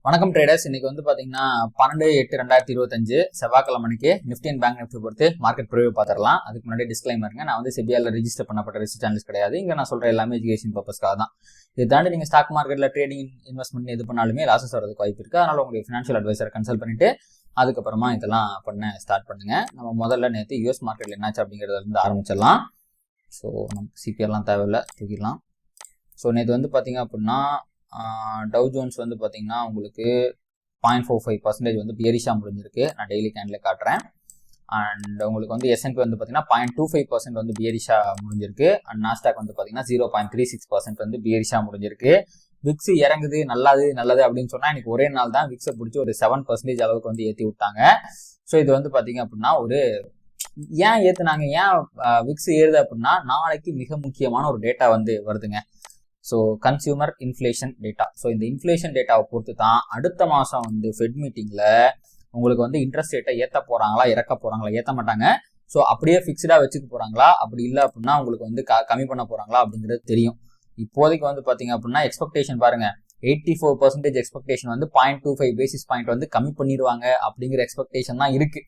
வணக்கம் ட்ரேடர்ஸ். இன்னைக்கு வந்து பாத்தீங்கன்னா 12/8/2025 செவ்வாய்க்கிழமை மணிக்கு நிஃப்டி அண்ட் பேங்க் நிஃப்டி பொறுத்து மார்க்கெட் ப்ரிவ்யூ பார்த்துடலாம். அதுக்கு முன்னாடி டிஸ்க்ளைமருங்க, நான் வந்து செபியால ரெஜிஸ்டர் பண்ணப்பட்ட ரிசர்ச் சேனல்ஸ் கிடையாது. இங்க நான் சொல்ற எல்லாமே எஜுகேஷன் பர்பஸ்க்காக தான். இதை தாண்டி நீங்க ஸ்டாக் மார்க்கெட்ல ட்ரேடிங் இன்வெஸ்ட்மெண்ட் எது பண்ணாலுமே லாசஸ் வரதுக்கு வாய்ப்பு இருக்கு. அதனால உங்களுடைய ஃபினான்ஷியல் அட்வைசரை கன்சல்ட் பண்ணிட்டு அதுக்கப்புறமா இதெல்லாம் பண்ண ஸ்டார்ட் பண்ணுங்க. நம்ம முதல்ல நேற்று யூஎஸ் மார்க்கெட்ல என்னாச்சு அப்படிங்கறதுல இருந்து ஆரம்பிச்சிடலாம். ஸோ நமக்கு சிபிஆர்லாம் தேவையில்லை, தூக்கிடலாம். ஸோ நேற்று வந்து பார்த்தீங்க அப்படின்னா டவ் ஜோன்ஸ் வந்து பார்த்தீங்கன்னா உங்களுக்கு 0.45% வந்து பியரிஷாக முடிஞ்சிருக்கு. நான் டெய்லி கேண்டில் காட்டுறேன். அண்ட் உங்களுக்கு வந்து S&P வந்து பார்த்தீங்கன்னா 0.25% வந்து பியரிஷாக முடிஞ்சிருக்கு. அண்ட் நாஸ்டாக் வந்து பார்த்தீங்கன்னா 0.36% வந்து பியரிஷாக முடிஞ்சிருக்கு. விக்ஸ் இறங்குது, நல்லது அப்படின்னு சொன்னால் எனக்கு ஒரே நாள் தான் விக்ஸை பிடிச்சி ஒரு 7% அளவுக்கு வந்து ஏற்றி விட்டாங்க. ஸோ இது வந்து பார்த்தீங்க அப்படின்னா ஒரு ஏன் ஏற்றுனாங்க, ஏன் விக்ஸ் ஏறுது அப்படின்னா நாளைக்கு மிக முக்கியமான ஒரு டேட்டா வந்து வருதுங்க. So consumer inflation data. So இந்த இன்ஃப்ளேஷன் டேட்டாவை பொறுத்து தான் அடுத்த மாதம் வந்து ஃபெட் மீட்டிங்கில் உங்களுக்கு வந்து இன்ட்ரெஸ்ட் ரேட்டை ஏற்ற போகிறாங்களா இறக்க போகிறாங்களா, ஏற்ற மாட்டாங்க. ஸோ அப்படியே ஃபிக்ஸ்டாக வச்சுக்க போகிறாங்களா, அப்படி இல்லை அப்படின்னா உங்களுக்கு வந்து கம்மி பண்ண போகிறாங்களா அப்படிங்கிறது தெரியும். இப்போதைக்கு வந்து பார்த்தீங்க அப்படின்னா எக்ஸ்பெக்டேஷன் பாருங்க, 84% எக்ஸ்பெக்டேஷன் வந்து 0.25 பேசிஸ் பாயிண்ட் வந்து கம்மி பண்ணிடுவாங்க அப்படிங்கிற எக்ஸ்பெக்டேஷன் தான் இருக்கு.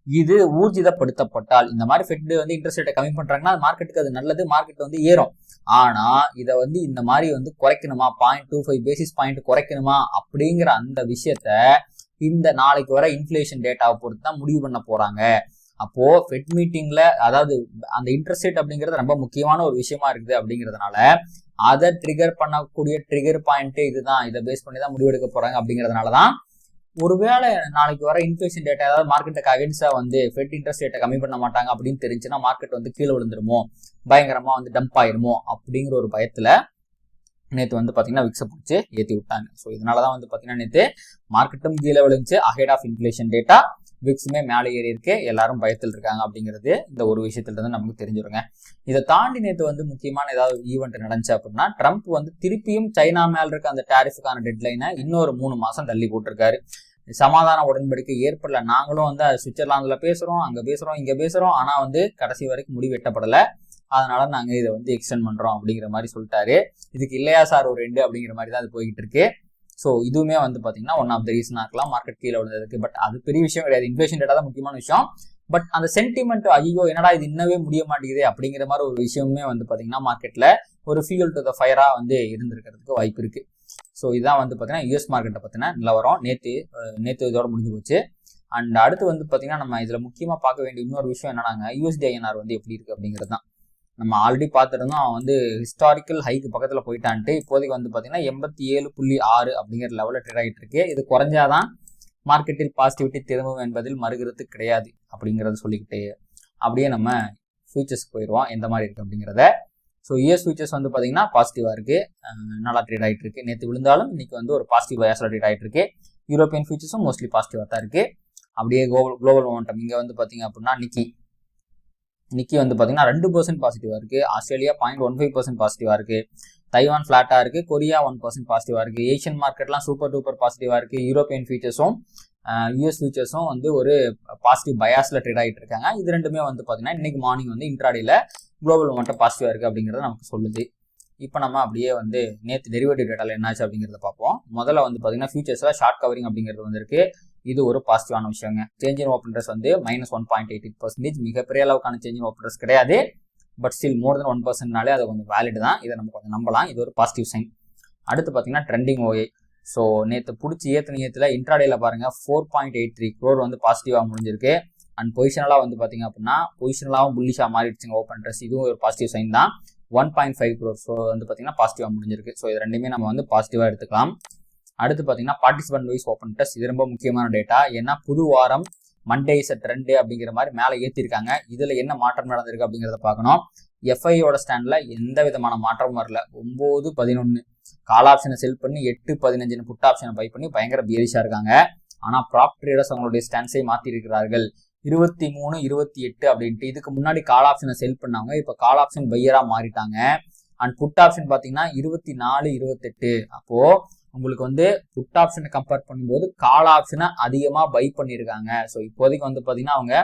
இது ஊர்ஜிதப்படுத்தப்பட்டால் இந்த மாதிரி ஃபெட் வந்து இன்ட்ரெஸ்ட் ரேட்டை கம்மி பண்றாங்கன்னா மார்க்கெட்டுக்கு அது நல்லது, மார்க்கெட் வந்து ஏறும். ஆனா இதை வந்து இந்த மாதிரி வந்து குறைக்கணுமா, 0.25 பேசிஸ் பாயிண்ட் குறைக்கணுமா அப்படிங்கிற அந்த விஷயத்த இந்த நாளைக்கு வர இன்ஃப்ளேஷன் டேட்டாவை பொறுத்து தான் முடிவு பண்ண போறாங்க. அப்போ ஃபெட் மீட்டிங்ல அதாவது அந்த இன்ட்ரெஸ்ட் ரேட் அப்படிங்கிறது ரொம்ப முக்கியமான ஒரு விஷயமா இருக்குது. அப்படிங்கிறதுனால அதை ட்ரிகர் பண்ணக்கூடிய ட்ரிகர் பாயிண்ட் இதுதான், இதை பேஸ் பண்ணி தான் முடிவெடுக்க போறாங்க. அப்படிங்கிறதுனாலதான் ஒருவேளை நாளைக்கு வர இன்ஃப்ளேஷன் டேட்டா ஏதாவது மார்க்கெட்டுக்கு அகென்ஸ்டா வந்து ஃபெட் இன்ட்ரெஸ்ட் ரேட்டை கம்மி பண்ண மாட்டாங்க அப்படின்னு தெரிஞ்சுன்னா மார்க்கெட் வந்து கீழே விழுந்துருமோ, பயங்கரமா வந்து டம்ப் ஆயிருமோ அப்படிங்கிற ஒரு பயத்துல நேற்று வந்து பாத்தீங்கன்னா விக்ஸை பிடிச்சி ஏற்றி விட்டாங்க. ஸோ இதனாலதான் வந்து பாத்தீங்கன்னா நேற்று மார்க்கெட்டும் கீழே விழுந்துச்சு. அஹெட் ஆஃப் இன்ஃப்ளேஷன் டேட்டா, விக்ஸுமே மேலே ஏறி இருக்கு. எல்லாரும் பயத்தில் இருக்காங்க அப்படிங்கிறது இந்த ஒரு விஷயத்துல இருந்து நமக்கு தெரிஞ்சிருங்க. இதை தாண்டி நேற்று வந்து முக்கியமான ஏதாவது ஈவெண்ட் நடந்துச்சு அப்படின்னா ட்ரம்ப் வந்து திருப்பியும் சைனா மேல இருக்க அந்த டேரிஃபுக்கான டெட்லைனை இன்னொரு 3 மாசம் தள்ளி போட்டிருக்காரு. சமாதான உடன்படிக்கை ஏற்படல. நாங்களும் வந்து சுவிட்சர்லாந்துல பேசுறோம், அங்க பேசுறோம், இங்க பேசுறோம், ஆனா வந்து கடைசி வரைக்கும் முடிவு எட்டப்படல. அதனால நாங்க இதை வந்து எக்ஸ்டெண்ட் பண்றோம் அப்படிங்கிற மாதிரி சொல்லிட்டாரு. இதுக்கு இல்லையா சார் ஒரு 2 அப்படிங்கிற மாதிரி தான் அது போய்கிட்டு இருக்கு. ஸோ இதுவுமே வந்து பாத்தீங்கன்னா ஒன் ஆஃப் த ரீசனா இருக்கலாம் மார்க்கெட் கீழே விழுந்ததுக்கு. பட் அது பெரிய விஷயம் கிடையாது, இன்ஃப்ளேஷன் டேட்டா தான் முக்கியமான விஷயம். பட் அந்த சென்டிமெண்ட், ஐயோ என்னடா இது இன்னவே முடிய மாட்டேங்குது அப்படிங்கிற மாதிரி ஒரு விஷயமே வந்து பாத்தீங்கன்னா மார்க்கெட்ல ஒரு ஃபியூல் டு த ஃபயரா வந்து இருந்திருக்கிறதுக்கு வாய்ப்பு இருக்கு. ஸோ இதான் வந்து பார்த்தீங்கன்னா யூஎஸ் மார்க்கெட்டை பற்றின நிலவரம். நேற்று இதோட முடிஞ்சு போச்சு. அண்ட் அடுத்து வந்து பார்த்தீங்கன்னா நம்ம இதில் முக்கியமாக பார்க்க வேண்டிய இன்னொரு விஷயம் என்னன்னாங்க, USD/INR வந்து எப்படி இருக்குது அப்படிங்கிறது தான். நம்ம ஆல்ரெடி பார்த்துருந்தோம், அவன் வந்து ஹிஸ்டாரிக்கல் ஹைக்கு பக்கத்தில் போயிட்டான்ட்டு. இப்போதைக்கு வந்து பார்த்தீங்கன்னா 87.6 அப்படிங்கிற லெவலில் ட்ரேட் ஆகிட்டு இருக்கு. இது குறைஞ்சாதான் மார்க்கெட்டில் பாசிட்டிவிட்டி திரும்பும் என்பதில் மறுகிறது கிடையாது அப்படிங்கிறத சொல்லிக்கிட்டு அப்படியே நம்ம ஃபியூச்சர்ஸ்க்கு போயிடுவோம் எந்த மாதிரி இருக்குது அப்படிங்கிறத. ஸோ யூஎஸ் ஃபியூச்சர்ஸ் வந்து பார்த்தீங்கன்னா பாசிட்டிவாக இருக்குது, நல்லா ட்ரேட் ஆகிட்டு இருக்கு. நேற்று விழுந்தாலும் இன்னைக்கு வந்து ஒரு பாசிட்டிவ் பயாஸில் ட்ரேட் ஆகிட்டு இருக்கு. யூரோப்பியன் ஃபியூச்சர்ஸும் மோஸ்ட்லி பாசிட்டிவாக தான் இருக்குது. அப்படியே குளோபல் மொமெண்டம் இங்கே வந்து பார்த்தீங்க அப்படின்னா நிக்கி வந்து பார்த்தீங்கன்னா 2% பாசிட்டிவாக இருக்குது. ஆஸ்திரேலியா 0.15% பாசிட்டிவாக இருக்குது. தைவான் ஃப்ளாட்டாக இருக்குது. கொரியா 1% பாசிட்டிவாக இருக்குது. ஏஷியன் மார்க்கெட்லாம் சூப்பர் டூப்பர் பாசிட்டிவாக இருக்குது. யூரோப்பியன் ஃபியூச்சர்ஸும் யூஎஸ் ஃபியூச்சர்ஸும் வந்து ஒரு பாசிட்டிவ் பயாஸில் ட்ரேட் ஆகிட்டு இருக்காங்க. இது ரெண்டுமே வந்து பார்த்தீங்கன்னா இன்னைக்கு மார்னிங் வந்து இன்ட்ராடேல குளோபல் மொமெண்டம் பாசிட்டிவாக இருக்குது அப்படிங்கிறத நமக்கு சொல்லுது. இப்போ நம்ம அப்படியே வந்து நேற்று டெரிவேட்டிவ் டேட்டாவில் என்னாச்சு அப்படிங்கிறத பார்ப்போம். முதல்ல வந்து பார்த்தீங்கன்னா ஃபியூச்சர்ஸில் ஷார்ட் கவரிங் அப்படிங்கிறது வந்துருக்கு. இது ஒரு பாசிட்டிவான விஷயங்க. சேஞ்ச் இன் ஓப்பன் இன்ட்ரெஸ்ட் வந்து -1.88%, மிகப்பெரிய அளவுக்கான சேஞ்ச் இன் ஓப்பன் இன்ட்ரெஸ்ட் கிடையாது. பட் ஸ்டில் மோர் தென் 1%நாலே அது கொஞ்சம் வேலிட் தான். இதை நம்ம கொஞ்சம் நம்பலாம். இது ஒரு பாசிட்டிவ் சைன். அடுத்து பார்த்தீங்கன்னா ட்ரெண்டிங் OI. ஸோ நேற்று பிடிச்சி ஏற்றில் இன்ட்ராடேல பாருங்க 4.83 crore வந்து பாசிட்டிவாக முடிஞ்சிருக்கு. அண்ட் பொசிஷனலாக வந்து பார்த்தீங்க அப்படின்னா பொசிஷனலாகவும் புல்லிஷாக மாறிடுச்சுங்க ஓப்பன் இன்ட்ரெஸ்ட். இதுவும் ஒரு பாசிட்டிவ் சைன் தான். 1.5 crore ஸோ வந்து பார்த்தீங்கன்னா பாசிட்டிவாக முடிஞ்சிருக்கு. ஸோ இது ரெண்டுமே நம்ம வந்து பாசிட்டிவாக எடுத்துக்கலாம். அடுத்து பார்த்தீங்கன்னா பார்ட்டிசிபென்ட் வைஸ் ஓப்பன் இன்ட்ரெஸ்ட், இது ரொம்ப முக்கியமான டேட்டா. ஏன்னா புது வாரம் மண்டே இஸ் ட்ரெண்டு அப்படிங்கிற மாதிரி மேலே ஏற்றிருக்காங்க. இதில் என்ன மாற்றம் நடந்திருக்கு அப்படிங்கிறத பார்க்கணும். FIயோட ஸ்டாண்டில் எந்த விதமான மாற்றமும் வரல. 9-11 கால் ஆப்ஷனை செல் பண்ணி 8-15 புட் ஆப்ஷனை பை பண்ணி பயங்கர பியரிஷா இருக்காங்க. ஆனால் ப்ராப் ட்ரேடர்ஸ் அவங்களுடைய ஸ்டான்ஸை மாற்றி இருக்கிறார்கள். 23-28 அப்படின்ட்டு. இதுக்கு முன்னாடி கால் ஆப்ஷனை செல் பண்ணாங்க, இப்போ கால் ஆப்ஷன் பையரா மாறிட்டாங்க. அண்ட் புட் ஆப்ஷன் பார்த்தீங்கன்னா 24-28. அப்போ உங்களுக்கு வந்து புட் ஆப்ஷனை கம்பேர் பண்ணும்போது கால் ஆப்ஷனை அதிகமாக பை பண்ணியிருக்காங்க. ஸோ இப்போதைக்கு வந்து பார்த்தீங்கன்னா அவங்க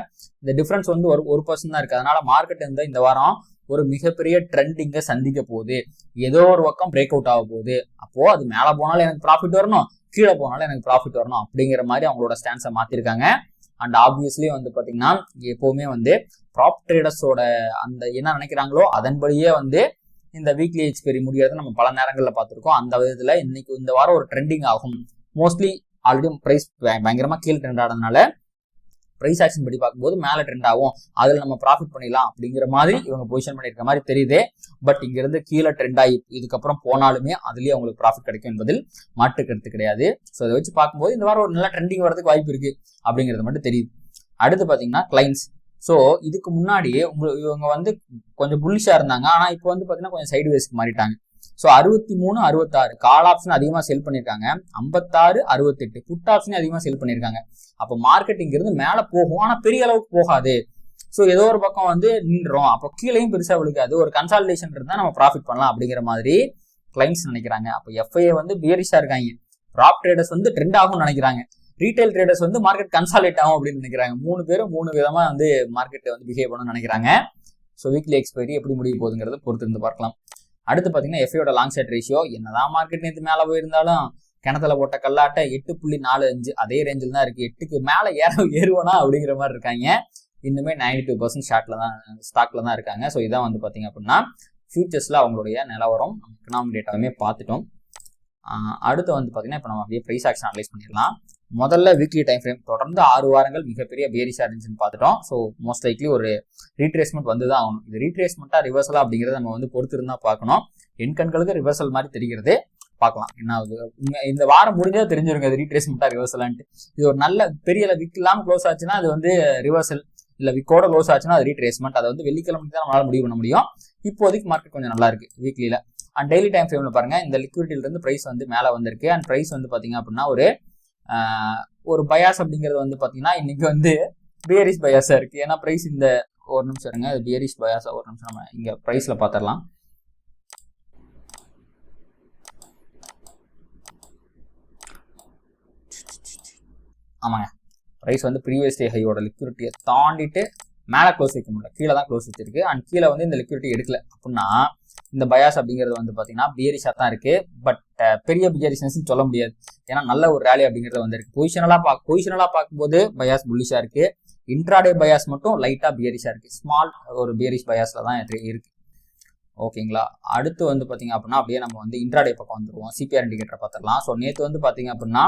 இந்த டிஃபரன்ஸ் வந்து ஒரு 1% தான் இருக்குது. அதனால மார்க்கெட் இந்த வாரம் ஒரு மிகப்பெரிய ட்ரெண்டிங்கை சந்திக்க போகுது. ஏதோ ஒரு பக்கம் பிரேக் அவுட் ஆக போகுது. அப்போ அது மேலே போனாலும் எனக்கு ப்ராஃபிட் வரணும், கீழே போனாலும் எனக்கு ப்ராஃபிட் வரணும் அப்படிங்கிற மாதிரி அவங்களோட ஸ்டான்ஸை மாத்திருக்காங்க. அண்ட் ஆப்வியஸ்லி வந்து பாத்தீங்கன்னா எப்பவுமே வந்து ப்ராப் ட்ரேடர்ஸோட அந்த என்ன நினைக்கிறாங்களோ அதன்படியே வந்து இந்த வீக்லி எக்ஸ்பைரி முடியாது நம்ம பல நேரங்களில் பார்த்துருக்கோம். அந்த விதத்துல இன்னைக்கு இந்த வாரம் ஒரு ட்ரெண்டிங் ஆகும். மோஸ்ட்லி ஆல்ரெடி பிரைஸ் பயங்கரமா கீழ் ட்ரெண்ட் ஆனதுனால பிரைஸ் ஆக்ஷன் படி பார்க்கும்போது மேலே ட்ரெண்ட் ஆகும், அதில் நம்ம ப்ராஃபிட் பண்ணிடலாம் அப்படிங்கிற மாதிரி இவங்க பொசிஷன் பண்ணியிருக்க மாதிரி தெரியுது. பட் இங்கிருந்து கீழே ட்ரெண்ட் ஆகி இதுக்கப்புறம் போனாலுமே அதுலேயே அவங்களுக்கு ப்ராஃபிட் கிடைக்கும் என்பதில் மாற்று கருத்து கிடையாது. ஸோ அதை வச்சு பார்க்கும்போது இந்த வாரம் ஒரு நல்ல ட்ரெண்டிங் வரதுக்கு வாய்ப்பு இருக்கு அப்படிங்கிறது மட்டும் தெரியுது. அடுத்து பார்த்தீங்கன்னா கிளைண்ட்ஸ். ஸோ இதுக்கு முன்னாடி இவங்க வந்து கொஞ்சம் புல்லிஷா இருந்தாங்க, ஆனால் இப்போ வந்து பார்த்தீங்கன்னா கொஞ்சம் சைடுவேஸ்க்கு மாறிட்டாங்க. ஸோ 63, 66 கால் ஆப்ஷன் அதிகமாக செல் பண்ணியிருக்காங்க, 56, 68 புட் ஆப்ஷனே அதிகமாக செல் பண்ணியிருக்காங்க. அப்போ மார்க்கெட்டிங் இருந்து மேலே போகும், ஆனால் பெரிய அளவுக்கு போகாது. ஸோ ஏதோ ஒரு பக்கம் வந்து நின்றோம், அப்போ கீழேயும் பெருசாக விழுக்காது, ஒரு கன்சாலிடேஷன் இருந்தால் நம்ம ப்ராஃபிட் பண்ணலாம் அப்படிங்கிற மாதிரி கிளைண்ட்ஸ் நினைக்கிறாங்க. அப்போ எஃப்ஐஏ வந்து பியரிஷா இருக்காங்க, ப்ராப் ட்ரேடர்ஸ் வந்து ட்ரெண்ட் ஆகும்னு நினைக்கிறாங்க, ரீட்டைல் ட்ரேடர்ஸ் வந்து மார்க்கெட் கன்சாலிடேட் ஆகும் அப்படின்னு நினைக்கிறாங்க. 3 பேரும் 3 விதமா வந்து மார்க்கெட்டை வந்து பிஹேவ் பண்ணணும்னு நினைக்கிறாங்க. ஸோ வீக்லி எக்ஸ்பைரி எப்படி முடிய போகுதுங்கிறத பொறுத்து இருந்து பார்க்கலாம். அடுத்து பார்த்தீங்கன்னா எஃப்ஐயோட லாங் சைட் ரேஷியோ என்னதான் மார்க்கெட் நேற்று மேலே போயிருந்தாலும் கிணத்துல போட்ட கல்லாட்டை 8.45 அதே ரேஞ்சில் தான் இருக்கு. 8க்கு மேலே ஏறுவனா அப்படிங்கிற மாதிரி இருக்காங்க. இன்னுமே 92% ஸ்டாக்ல தான் இருக்காங்க. ஸோ இதான் வந்து பார்த்தீங்க அப்படின்னா ஃபியூச்சர்ஸ்ல அவங்களுடைய நிலவரம் எக்கனாமிக் டேட்டாவுமே பார்த்துட்டோம். அடுத்து வந்து பார்த்தீங்கன்னா இப்போ நம்ம அப்படியே ப்ரைஸ் ஆக்ஷன் அனலைஸ் பண்ணிடலாம். முதல்ல வீக்லி டைம் ஃப்ரேம் தொடர்ந்து 6 வாரங்கள் மிகப்பெரிய பேரிஷா இருந்துச்சுன்னு பார்த்துட்டோம். ஸோ மோஸ்ட் லைக்லி ஒரு ரீட்ரேஸ்மெண்ட் வந்து தான் ஆகணும். இது ரீட்ரேஸ்மெண்ட்டா ரிவர்சலா அப்படிங்கிறத நம்ம வந்து பொறுத்து இருந்தா பார்க்கணும். என் கண்களுக்கு ரிவர்சல் மாதிரி தெரிகிறது, பார்க்கலாம் என்ன ஆகுது. இந்த வாரம் முடிஞ்சா தெரிஞ்சிருங்க அது ரீட்ரேஸ்மெண்ட்டா ரிவர்சலான்ட்டு. இது ஒரு நல்ல பெரிய விக் இல்லாமல் க்ளோஸ் ஆச்சுன்னா அது வந்து ரிவர்சல், இல்லை விக்கோட க்ளோஸ் ஆச்சுன்னா அது ரீட்ரேஸ்மெண்ட். அதை வந்து வெள்ளிக்கிழமைக்கு தான் நம்மளால முடிவு பண்ண முடியும். இப்போதைக்கு மார்க்கெட் கொஞ்சம் நல்லா இருக்கு வீக்லியில. அண்ட் டெய்லி டைம் ஃப்ரேம்ல பாருங்க, இந்த லிக்விடிட்டில இருந்து பிரைஸ் வந்து மேலே வந்திருக்கு. அண்ட் பிரைஸ் வந்து பாத்தீங்க அப்படின்னா ஒரு பயாஸ் அப்படிங்கிறது வந்து பாத்தீங்கன்னா இன்னைக்கு வந்து பியரிஷ் பயாஸா இருக்கு. ஏன்னா பிரைஸ் இந்த ஒரு நிமிஷம் இருங்க, பியரிஷ் பயாஸா ஒரு நிமிஷம் நம்ம இங்க பிரைஸ்ல பாத்திரலாம். ஆமாங்க, பிரைஸ் வந்து ப்ரீவியஸ் டே ஹையோட லிக்விடிட்டியை தாண்டிட்டு மேலே க்ளோஸ் வைக்க முடியல, கீழே தான் க்ளோஸ் வச்சிருக்கு. அண்ட் கீழே வந்து இந்த லிக்விடிட்டி எடுக்கல அப்படின்னா இந்த பயாஸ் அப்படிங்கிறது வந்து பார்த்தீங்கன்னா பியரிஷா தான் இருக்கு. பட் பெரிய பியரிஷ்னஸ் சொல்ல முடியாது, ஏன்னா நல்ல ஒரு ரேலி அப்படிங்கிறது வந்திருக்கு. பொசிஷனலா பார்க்கும்போது பயாஸ் புல்லிஷா இருக்கு. இன்ட்ராடே பயாஸ் மட்டும் லைட்டா பியரிஷா இருக்கு, ஸ்மால் ஒரு பியரிஷ் பயாஸ்ல தான் இருக்கு. ஓகேங்களா. அடுத்து வந்து பார்த்தீங்க அப்படின்னா அப்படியே நம்ம வந்து இன்ட்ராடே பக்கம் வந்துருவோம். சிபிஆர் இண்டிகேட்டர் பார்த்துடலாம். ஸோ நேற்று வந்து பார்த்தீங்க அப்படின்னா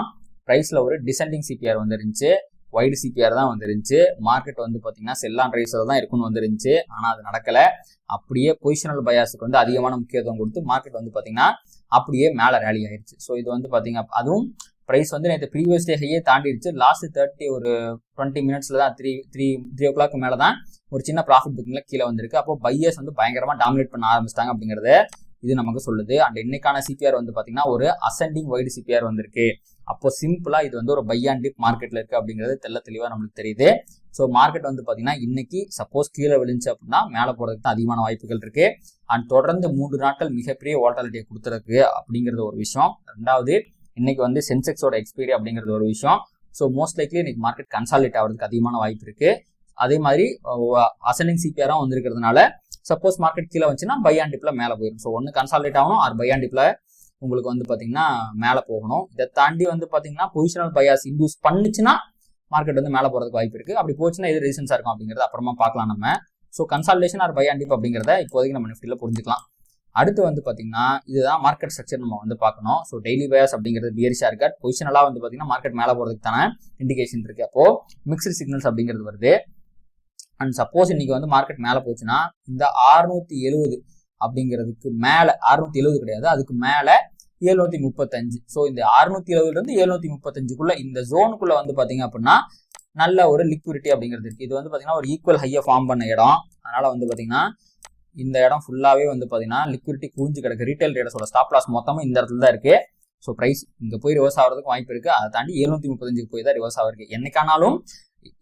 பிரைஸ்ல ஒரு டிசெண்டிங் சிபிஆர் வந்துருந்துச்சு, வைடு சிபிஆர் தான் வந்துருந்துச்சு. மார்க்கெட் வந்து பார்த்தீங்கன்னா செல் ஆன் ரைஸில் தான் இருக்குன்னு வந்துருந்துச்சு, ஆனால் அது நடக்கல. அப்படியே பொசிஷனல் பயாஸுக்கு வந்து அதிகமான முக்கியத்துவம் கொடுத்து மார்க்கெட் வந்து பார்த்தீங்கன்னா அப்படியே மேலே ரேலி ஆயிடுச்சு. ஸோ இது வந்து பார்த்தீங்க அதுவும் பிரைஸ் வந்து நேற்று ப்ரீவியஸ் டே ஹையே தாண்டிடுச்சு. லாஸ்ட் 20 மினிட்ஸ்ல தான் 3 o'clock மேலே தான் ஒரு சின்ன ப்ராஃபிட் புக்கிங்ல கீழே வந்திருக்கு. அப்போ பையர்ஸ் வந்து பயங்கரமா டாமினேட் பண்ண ஆரம்பிச்சிட்டாங்க அப்படிங்கிறத இது நமக்கு சொல்லுது. அண்ட் இன்னைக்கான சிபிஆர் வந்து பார்த்தீங்கன்னா ஒரு அசெண்டிங் வைடு சிபிஆர் வந்திருக்கு. அப்போ சிம்பிளா இது வந்து ஒரு பை அண்ட் டிப் மார்க்கெட்ல இருக்கு அப்படிங்கிறது தெளிவா நம்மளுக்கு தெரியுது. ஸோ மார்க்கெட் வந்து பார்த்தீங்கன்னா இன்னைக்கு சப்போஸ் கீழே விழுந்துச்சு அப்படின்னா மேலே போறதுக்கு தான் அதிகமான வாய்ப்புகள் இருக்கு. அண்ட் தொடர்ந்து 3 நாட்கள் மிகப்பெரிய வாலட்டிலிட்டியை கொடுத்துருக்கு அப்படிங்கிறது ஒரு விஷயம். ரெண்டாவது இன்னைக்கு வந்து சென்செக்ஸோட எக்ஸ்பைரி அப்படிங்கிறது ஒரு விஷயம். ஸோ மோஸ்ட் லைக்லி இன்னைக்கு மார்க்கெட் கன்சாலிடேட் ஆகிறதுக்கு அதிகமான வாய்ப்பு இருக்கு. அதே மாதிரி அசெண்டிங் சிபிஆரும் வந்திருக்கிறதுனால சப்போஸ் மார்க்கெட் கீழே வந்துச்சுன்னா பை அண்ட் டிப்ல மேலே போயிடும். ஸோ ஒன்று கன்சாலிடேட் ஆகணும், ஆர் பை அண்ட் டிப்ல உங்களுக்கு வந்து பார்த்தீங்கன்னா மேலே போகணும். இதை தாண்டி வந்து பார்த்தீங்கன்னா பொசிஷனல் பயாஸ் இன்டியூஸ் பண்ணுச்சுன்னா மார்க்கெட் வந்து மேலே போகிறதுக்கு வாய்ப்பு இருக்கு. அப்படி போச்சுன்னா எது ரீசன்ஸாக இருக்கும் அப்படிங்கிறத அப்புறமா பார்க்கலாம் நம்ம. So consolidation or buy and dip அப்படிங்கிறத இப்போதைக்கு நம்ம நிஃப்டியில் புரிஞ்சுக்கலாம். அடுத்து வந்து பார்த்தீங்கன்னா இதுதான் மார்க்கெட் ஸ்ட்ரக்சர் நம்ம வந்து பார்க்கணும். ஸோ டெய்லி பயாஸ் அப்படிங்கிறது பியரிஷா இருக்கு, பொசிஷனலாக வந்து பார்த்தீங்கன்னா மார்க்கெட் மேலே போகிறதுக்கு தானே இண்டிகேஷன் இருக்கு. அப்போ மிக்ஸ்டு சிக்னல்ஸ் அப்படிங்கிறது வருது. அண்ட் சப்போஸ் இன்னைக்கு வந்து மார்க்கெட் மேலே போச்சுன்னா இந்த 670 அப்படிங்கிறதுக்கு மேலே, 670 கிடையாது அதுக்கு மேலே 735. ஸோ இந்த 670 இருந்து 735க்குள்ள இந்த ஜோனுக்குள்ள வந்து பார்த்தீங்க அப்படின்னா நல்ல ஒரு லிக்விடிட்டி அப்படிங்கிறது இருக்கு. இது வந்து பார்த்தீங்கன்னா ஒரு ஈக்குவல் ஹையை ஃபார்ம் பண்ண இடம். அதனால வந்து பார்த்தீங்கன்னா இந்த இடம் ஃபுல்லாவே வந்து பார்த்தீங்கன்னா லிக்விடிட்டி கூஞ்சு கிடக்கு. ரீட்டைல் ட்ரேடர்ஸோட ஸ்டாப் லாஸ் மொத்தமும் இந்த இடத்துல தான் இருக்கு. ஸோ பிரைஸ் இங்கே போய் ரிவர்ஸ் ஆகிறதுக்கு வாய்ப்பு இருக்கு. அதை தாண்டி 735 போய் தான் ரிவர்ஸ் ஆகிருக்கு. என்னைக்கானாலும்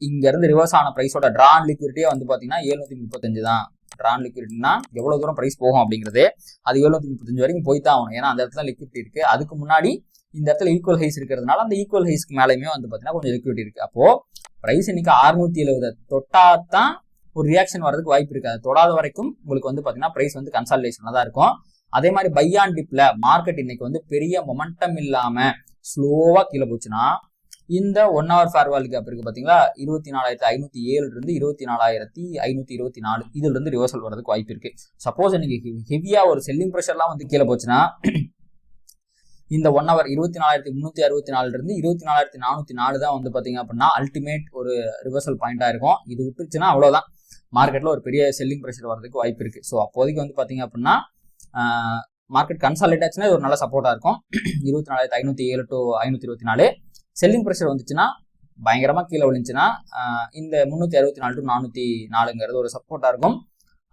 இங்க இருந்து ரிவர்ஸ் ஆன பிரைஸோட டிரான் லிக்விடிட்டியே வந்து பார்த்தீங்கன்னா 735 தான். டிரான் லிக்விடிட்டினா எவ்வளவு தூரம் பிரைஸ் போகும் அப்படிங்கிறது அது 735 வரைக்கும் போய் தான் ஆகணும். ஏன்னா அந்த இடத்துல லிக்விடிட்டி இருக்கு. அதுக்கு முன்னாடி இந்த இடத்துல ஈக்குவல் ஹைஸ் இருக்கிறதுனால அந்த ஈக்குவல் ஹைஸ்க்கு மேலேயுமே வந்து பார்த்தீங்கன்னா கொஞ்சம் லிக்விடிட்டி இருக்கு. அப்போ பிரைஸ் இன்னைக்கு 670 தொட்டா தான் ஒரு ரியாக்ஷன் வரதுக்கு வாய்ப்பு இருக்கு. அதை தொடாத வரைக்கும் உங்களுக்கு வந்து பார்த்தீங்கன்னா பிரைஸ் வந்து கன்சாலிடேஷன்ல தான் இருக்கும். அதே மாதிரி பை அண்ட் டிப்ல மார்க்கெட் இன்னைக்கு வந்து பெரிய மொமெண்டம் இல்லாம ஸ்லோவாக கீழே போச்சுன்னா இந்த 1 hour ஃபேர் வேல்யூ கேப் இருக்கு பார்த்தீங்களா, 24,507 இருந்து 24,524 இதுல இருந்து ரிவர்சல் வரதுக்கு வாய்ப்பு இருக்கு. சப்போஸ் இன்னைக்கு ஹெவியா ஒரு செல்லிங் ப்ரெஷர்லாம் வந்து கீழே போச்சுன்னா இந்த 1 hour 24,364 இருந்து 24,404 தான் வந்து பார்த்தீங்க அப்படின்னா அல்டிமேட் ஒரு ரிவர்சல் பாயிண்டா இருக்கும். இது விட்டுருச்சுன்னா அவ்வளோதான், மார்க்கெட்ல ஒரு பெரிய செல்லிங் ப்ரெஷர் வரதுக்கு வாய்ப்பு இருக்கு. ஸோ அப்போதைக்கு வந்து பார்த்தீங்க அப்படின்னா மார்க்கெட் கன்சாலிடேட் ஆச்சுன்னா இது ஒரு நல்ல சப்போர்ட்டா இருக்கும். 24,507 to 524. செல்லிங் ப்ரெஷர் வந்துச்சுன்னா பயங்கரமாக கீழே விழுந்துச்சுன்னா இந்த 364 to 404ங்கிறது ஒரு சப்போர்ட்டாக இருக்கும்.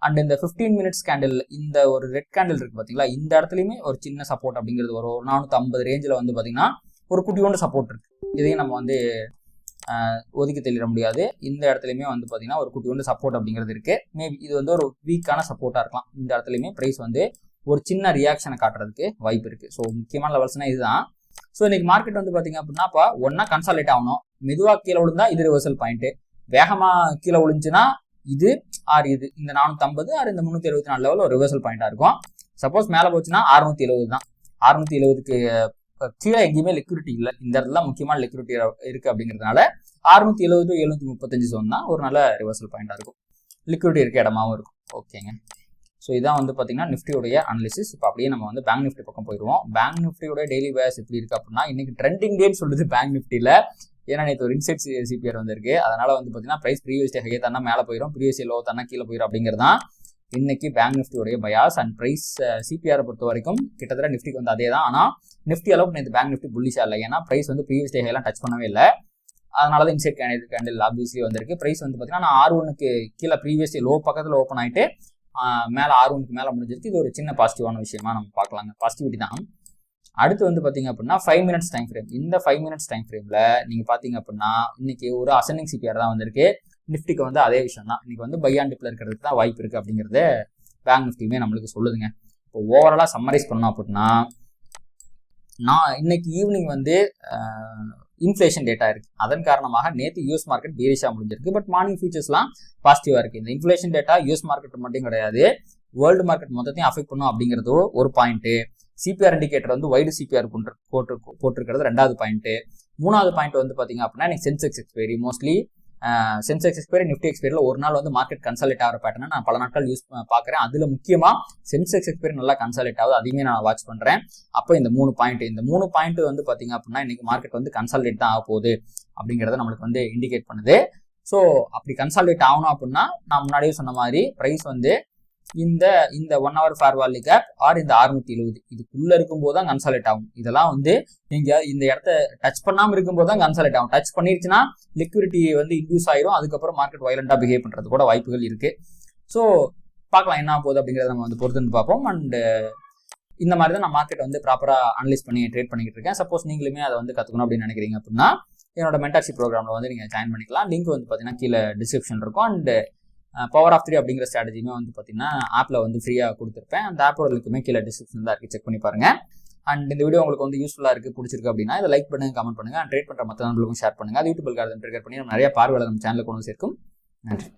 அண்ட் இந்த 15 minutes கேண்டில், இந்த ஒரு ரெட் கேண்டில் இருக்கு பார்த்தீங்களா, இந்த இடத்துலையுமே ஒரு சின்ன சப்போர்ட் அப்படிங்கிறது ஒரு 450 ரேஞ்சில் வந்து பார்த்தீங்கன்னா ஒரு குட்டியோண்டு சப்போர்ட் இருக்கு. இதையும் நம்ம வந்து ஒதுக்கி தெளிட முடியாது. இந்த இடத்துலையுமே வந்து பார்த்தீங்கன்னா ஒரு குட்டியோண்டு சப்போர்ட் அப்படிங்கிறது இருக்கு. மேபி இது வந்து ஒரு வீக்கான சப்போர்ட்டாக இருக்கலாம். இந்த இடத்துலையுமே ப்ரைஸ் வந்து ஒரு சின்ன ரியாக்ஷனை காட்டுறதுக்கு வாய்ப்பு இருக்கு. ஸோ முக்கியமான லெவல்ஸ்னா இதுதான். ஸோ இன்னைக்கு மார்க்கெட் வந்து பார்த்தீங்க அப்படின்னா இப்போ ஒன்னா கன்சாலிடேட் ஆகணும். மெதுவாக கீழே விழுந்தா இது ரிவர்சல் பாயிண்ட், வேகமாக கீழே விழுந்துச்சுன்னா இது இது இந்த 450 ஆர் இந்த 374 லெவல் ஒரு ரிவர்சல் பாயிண்டா இருக்கும். சப்போஸ் மேலே போச்சுன்னா 670 தான். 670க்கு கீழே எங்கேயுமே லிக்விடிட்டி இல்லை. இந்த இடத்துல முக்கியமான லிக்விடிட்டி இருக்கு அப்படிங்கிறதுனால 670 to 735 ஜோன் தான் ஒரு நல்ல ரிவர்சல் பாயிண்டா இருக்கும். லிக்விடிட்டி இருக்க இடமாவும் இருக்கும். ஓகேங்க. ஸோ இதான் வந்து பார்த்தீங்கன்னா நிஃப்டியோடைய அனாலிசிஸ். இப்போ அப்படியே நம்ம வந்து பேங்க் நிஃப்டி பக்கம் போயிடுவோம். பேங்க் நிஃப்டியோட டெய்லி வேஸ் எப்படி இருக்கு அப்படின்னா இன்னைக்கு ட்ரெண்டிங் டேன்னு சொல்லுது பேங்க் நிஃப்டியில். ஏன்னா நேற்று ஒரு இன்செட் சிபிஆர் வந்திருக்கு. அதனால வந்து பார்த்தீங்கன்னா ப்ரைஸ் ப்ரீவியஸ் டே ஹை தானே மேலே போயிடும், ப்ரீவியஸ் டே லோ தானே கீழே போயிடும் அப்படிங்கிறது தான் இன்னைக்கு பேங்க் நிஃப்டியோடைய பயாஸ். அண்ட் ப்ரைஸ் சிபிஆரை பொறுத்த வரைக்கும் கிட்டத்தட்ட நிஃப்டிக்கு வந்து அதே தான். ஆனால் நிஃப்டி அளவுக்கு நேற்று பேங்க் நிஃப்டி புல்லிஷா இல்லை. ஏன்னா ப்ரைஸ் வந்து ப்ரீவியஸ் டே ஹைலாம் டச் பண்ணவே இல்லை. அதனால தான் இன்செட் கேண்டில் ஆப்வியஸ்லி வந்திருக்கு. ப்ரைஸ் வந்து பார்த்தீங்கன்னா நான் R1க்கு கீழே ப்ரீவியஸ் டே லோ பக்கத்தில் ஓப்பன் ஆகிட்டு மேலே R1க்கு மேலே முடிஞ்சிருக்கு. இது ஒரு சின்ன பாசிட்டிவான விஷயமா நம்ம பார்க்கலாங்க, பாசிட்டிவிட்டி தான். அடுத்து வந்து பார்த்தீங்க அப்படின்னா 5 minutes டைம் ஃப்ரேம். இந்த 5 minutes டைம் ஃப்ரேமில் நீங்கள் பார்த்தீங்க அப்படின்னா இன்னைக்கு ஒரு அசெண்டிங் சிபிஆர் தான் வந்திருக்கு. நிஃப்டிக்கு வந்து அதே விஷயம் தான். இன்னைக்கு வந்து பை அண்ட் டிப்ல இருக்கிறதுக்கு தான் வாய்ப்பு இருக்குது அப்படிங்கிறத பேங்க் நிஃப்டியுமே நம்மளுக்கு சொல்லுதுங்க. இப்போ ஓவராலாக சம்மரைஸ் பண்ணோம் அப்படின்னா நான் இன்னைக்கு ஈவினிங் வந்து இன்ஃப்ளேஷன் டேட்டா இருக்கு. அதன் காரணமாக நேற்று யூஎஸ் மார்க்கெட் பேரிஷா முடிஞ்சிருக்கு. பட் மார்னிங் ஃபியூச்சர்ஸ்லாம் பாசிட்டிவா இருக்கு. இந்த இன்ஃப்ளேஷன் டேட்டா யூஎஸ் மார்க்கெட் மட்டும் கிடையாது, வேர்ல்டு மார்க்கெட் மொத்தத்தையும் அஃபெக்ட் பண்ணும் அப்படிங்கிறது ஒரு பாயிண்ட். சிபிஆர் இண்டிகேட்டர் வந்து வைடு சிபிஆர் போட்டிருக்கிறது 2வது பாயிண்ட். 3வது பாயிண்ட் வந்து பாத்தீங்க அப்படின்னா எனக்கு Sensex expiry, mostly Sensex expiry Nifty எக்ஸ்பைரியில் ஒரு நாள் வந்து மார்க்கெட் கன்சாலிட் ஆகிற பேட்டர்னை நான் பல நாட்கள் யூஸ் பார்க்குறேன். அதில் முக்கியமாக சென்செக்ஸ் எக்ஸ்பைரி நல்லா கன்சாலிட் ஆகுது, அதையுமே நான் வாட்ச் பண்ணுறேன். அப்போ இந்த 3 பாயிண்ட் வந்து பார்த்தீங்க அப்படின்னா இன்னைக்கு மார்க்கெட் வந்து கன்சாலிடேட் தான் ஆக போகுது அப்படிங்கிறத நம்மளுக்கு வந்து இண்டிகேட் பண்ணுது. ஸோ அப்படி கன்சாலிடேட் ஆகணும் அப்படின்னா நான் முன்னாடியே சொன்ன மாதிரி ப்ரைஸ் வந்து இந்த 1 hour fair value gap or இந்த 670 இதுக்குள்ள இருக்கும்போது தான் கன்சாலிடேட் ஆகும். இதெல்லாம் வந்து நீங்க இந்த இடத்த டச் பண்ணாம இருக்கும்போது தான் கன்சாலிடேட் ஆகும். டச் பண்ணிருச்சுன்னா லிக்விடிட்டி வந்து இன்டியூஸ் ஆயிரும். அதுக்கப்புறம் மார்க்கெட் வயலண்டா பிஹேவ் பண்றது கூட வாய்ப்புகள் இருக்கு. ஸோ பார்க்கலாம் என்ன போகுது அப்படிங்கிறத நம்ம வந்து பொறுத்து பார்ப்போம். அண்ட் இந்த மாதிரி தான் நான் மார்க்கெட் வந்து ப்ராப்பரா அனலைஸ் பண்ணி ட்ரேட் பண்ணிக்கிட்டு இருக்கேன். சப்போஸ் நீங்களுமே அதை வந்து கத்துக்கணும் அப்படின்னு நினைக்கிறீங்க அப்படின்னா என்னோட மென்டர்ஷிப் ப்ரோக்ராம்ல வந்து நீங்க ஜாயின் பண்ணிக்கலாம். லிங்க் வந்து பாத்தீங்கன்னா கீழே டிஸ்கிரிப்ஷன் இருக்கும். அண்ட் பவர் ஆஃப் 3 அப்படிங்கிற ஸ்ட்ராட்டஜியுமே வந்து பார்த்தீங்கன்னா ஆப்பில் வந்து ஃப்ரீயாக கொடுத்துருப்பேன். அந்த ஆப்போட லிங்க்குமே கீழே டிஸ்கிரிப்ஷன் தான் இருக்குது, செக் பண்ணி பாருங்க. அண்ட் இந்த வீடியோ உங்களுக்கு வந்து யூஸ்ஃபுல்லாக இருக்குது, பிடிச்சிருக்கு அப்படின்னா இதை லைக் பண்ணுங்க, கமெண்ட் பண்ணுங்க, ட்ரேட் பண்ணுற மற்ற நண்பர்களுக்கும் ஷேர் பண்ணுங்க. அது யூடியூப் கார்டு ட்ரிகர் பண்ணி நம்ம நிறைய பார்வையாளர் நம்ம சேனலுக்கு கொண்டு சேர்க்கும். நன்றி.